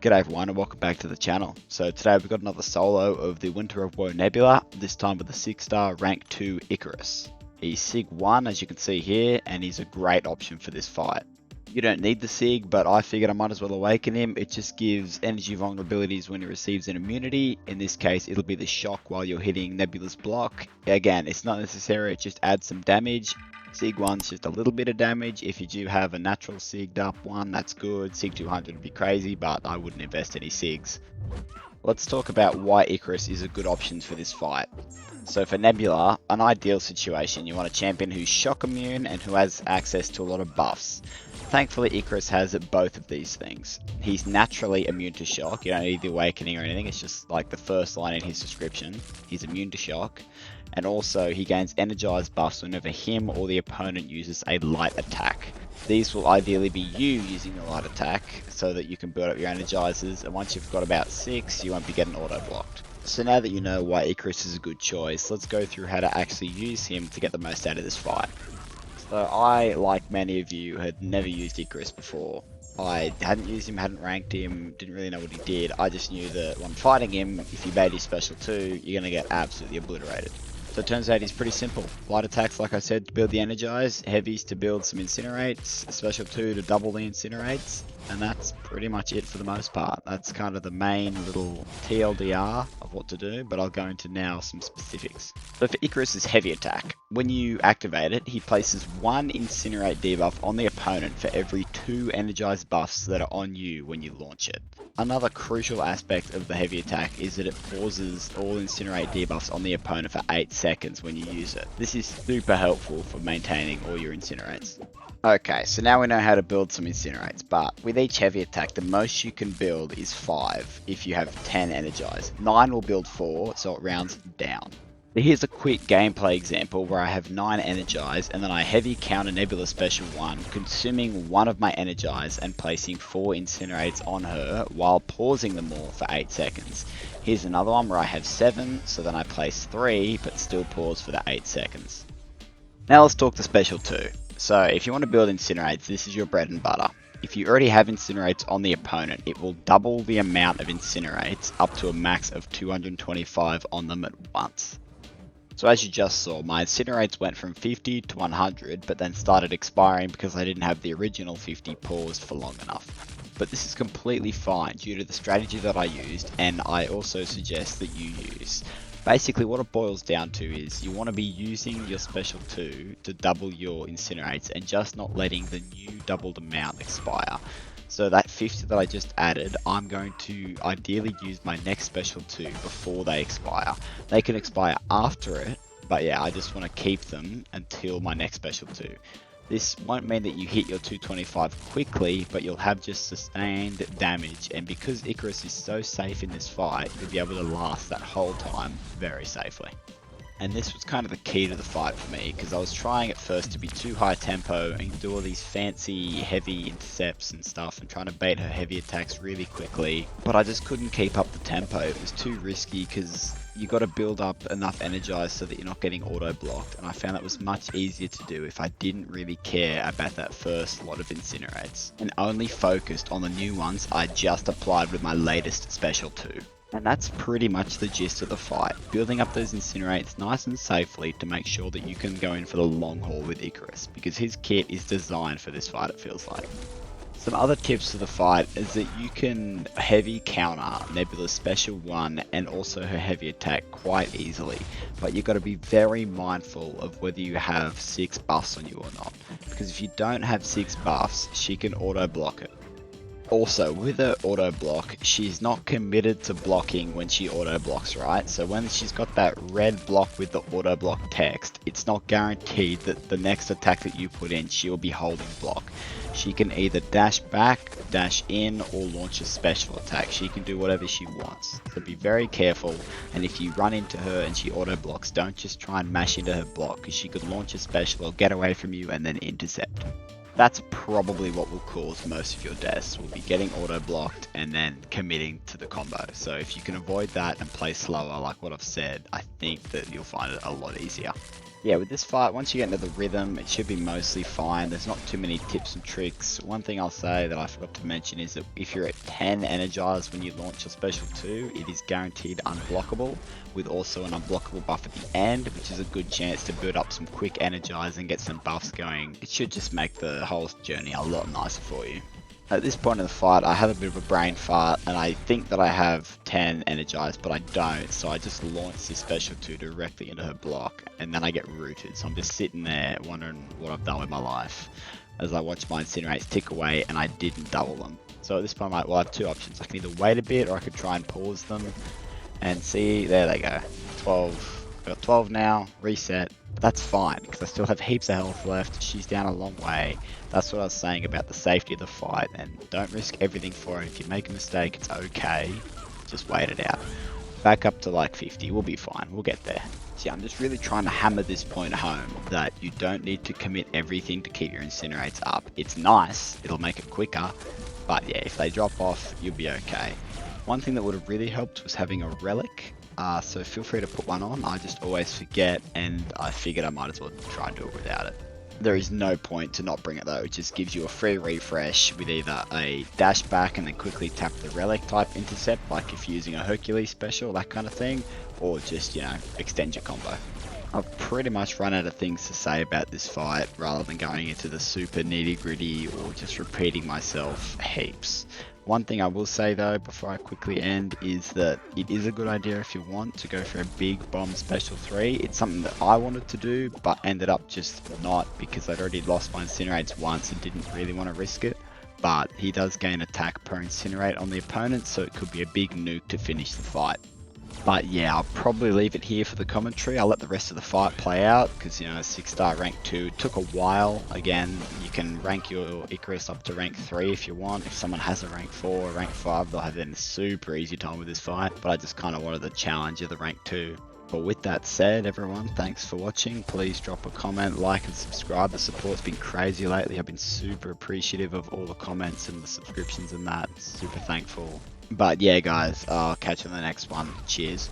G'day everyone and welcome back to the channel. So today we've got another solo of the Winter of Woe Nebula, this time with the 6-star rank 2 Icarus. He's Sig 1 as you can see here, and he's a great option for this fight. You don't need the Sig, but I figured I might as well awaken him. It just gives energy vulnerabilities when he receives an immunity. In this case it'll be the shock while you're hitting Nebula's block. Again, it's not necessary, it just adds some damage. Sig 1's just a little bit of damage. If you do have a natural Sigged up one, that's good. Sig 200 would be crazy, but I wouldn't invest any Sigs. Let's talk about why Icarus is a good option for this fight. So for Nebula, an ideal situation, you want a champion who's shock immune and who has access to a lot of buffs. Thankfully Icarus has both of these things. He's naturally immune to shock, you don't need the awakening or anything, it's just like the first line in his description. He's immune to shock. And also he gains energized buffs whenever him or the opponent uses a light attack. These will ideally be you using the light attack so that you can build up your energizers, and once you've got about 6 you won't be getting auto blocked. So now that you know why Icarus is a good choice, let's go through how to actually use him to get the most out of this fight. So I, like many of you, had never used Icarus before. I hadn't used him, hadn't ranked him, didn't really know what he did. I just knew that when fighting him, if you bait his special 2, you're going to get absolutely obliterated. So it turns out he's pretty simple. Light attacks, like I said, to build the energize, heavies to build some incinerates, special 2 to double the incinerates, and that's pretty much it for the most part. That's kind of the main little TLDR of what to do, but I'll go into now some specifics. So for Icarus's heavy attack, when you activate it, he places 1 incinerate debuff on the opponent for every 2 energized buffs that are on you when you launch it. Another crucial aspect of the heavy attack is that it pauses all incinerate debuffs on the opponent for 8 seconds when you use it. This is super helpful for maintaining all your incinerates. Okay, so now we know how to build some incinerates, but with each heavy attack, the most you can build is 5 if you have 10 energized. 9 will build 4, so it rounds down. Here's a quick gameplay example where I have 9 energized and then I heavy counter Nebula special 1, consuming 1 of my energized and placing 4 incinerates on her while pausing them all for 8 seconds. Here's another one where I have 7, so then I place 3 but still pause for the 8 seconds. Now let's talk the special 2. So if you want to build incinerates, this is your bread and butter. If you already have incinerates on the opponent, it will double the amount of incinerates up to a max of 225 on them at once. So as you just saw, my incinerates went from 50 to 100, but then started expiring because I didn't have the original 50 paused for long enough. But this is completely fine due to the strategy that I used, and I also suggest that you use. Basically what it boils down to is you want to be using your special 2 to double your incinerates and just not letting the new doubled amount expire. So that 50 that I just added, I'm going to ideally use my next special 2 before they expire. They can expire after it, but yeah, I just want to keep them until my next special 2. This won't mean that you hit your 225 quickly, but you'll have just sustained damage, and because Icarus is so safe in this fight, you'll be able to last that whole time very safely. And this was kind of the key to the fight for me, because I was trying at first to be too high tempo and do all these fancy heavy intercepts and stuff and trying to bait her heavy attacks really quickly, but I just couldn't keep up the tempo. It was too risky because you got to build up enough energize so that you're not getting auto blocked, and I found that was much easier to do if I didn't really care about that first lot of incinerates and only focused on the new ones I just applied with my latest special 2. And that's pretty much the gist of the fight, building up those incinerates nice and safely to make sure that you can go in for the long haul with Icarus, because his kit is designed for this fight, it feels like. Some other tips for the fight is that you can heavy counter Nebula's special 1 and also her heavy attack quite easily, but you've got to be very mindful of whether you have 6 buffs on you or not, because if you don't have 6 buffs, she can auto block it. Also, with her auto block, she's not committed to blocking when she auto blocks, right? So when she's got that red block with the auto block text, it's not guaranteed that the next attack that you put in, she will be holding block. She can either dash back, dash in, or launch a special attack. She can do whatever she wants. So be very careful, and if you run into her and she auto blocks, don't just try and mash into her block, because she could launch a special or get away from you and then intercept. That's probably what will cause most of your deaths, will be getting auto blocked and then committing to the combo. So if you can avoid that and play slower like what I've said, I think that you'll find it a lot easier. Yeah, with this fight, once you get into the rhythm, it should be mostly fine. There's not too many tips and tricks. One thing I'll say that I forgot to mention is that if you're at 10 energized when you launch your special 2, it is guaranteed unblockable, with also an unblockable buff at the end, which is a good chance to build up some quick energize and get some buffs going. It should just make the whole journey a lot nicer for you. At this point in the fight, I have a bit of a brain fart, and I think that I have 10 energized, but I don't, so I just launch this special 2 directly into her block, and then I get rooted. So I'm just sitting there wondering what I've done with my life as I watch my incinerates tick away, and I didn't double them. So at this point, I'm like, well, I have two options. I can either wait a bit, or I could try and pause them, and see, there they go, 12. I've got 12 now, reset. But that's fine, because I still have heaps of health left. She's down a long way. That's what I was saying about the safety of the fight, and don't risk everything for it. If you make a mistake, it's okay. Just wait it out. Back up to like 50, we'll be fine. We'll get there. See, I'm just really trying to hammer this point home, that you don't need to commit everything to keep your incinerates up. It's nice, it'll make it quicker, but yeah, if they drop off, you'll be okay. One thing that would have really helped was having a relic. So feel free to put one on. I just always forget, and I figured I might as well try and do it without it. There is no point to not bring it though. It just gives you a free refresh with either a dash back and then quickly tap the relic type intercept, like if you're using a Hercules special, that kind of thing, or just, you know, extend your combo. I've pretty much run out of things to say about this fight, rather than going into the super nitty gritty or just repeating myself heaps. One thing I will say though, before I quickly end, is that it is a good idea if you want to go for a big bomb special 3. It's something that I wanted to do, but ended up just not, because I'd already lost my incinerates once and didn't really want to risk it. But he does gain attack per incinerate on the opponent, so it could be a big nuke to finish the fight. But yeah, I'll probably leave it here for the commentary. I'll let the rest of the fight play out, because, you know, 6-star rank 2 took a while. Again, you can rank your Icarus up to rank 3 if you want. If someone has a rank 4 or rank 5, they'll have a super easy time with this fight. But I just kind of wanted the challenge of the rank 2. But with that said, everyone, thanks for watching. Please drop a comment, like and subscribe. The support's been crazy lately. I've been super appreciative of all the comments and the subscriptions and that. Super thankful. But yeah, guys, I'll catch you on the next one. Cheers.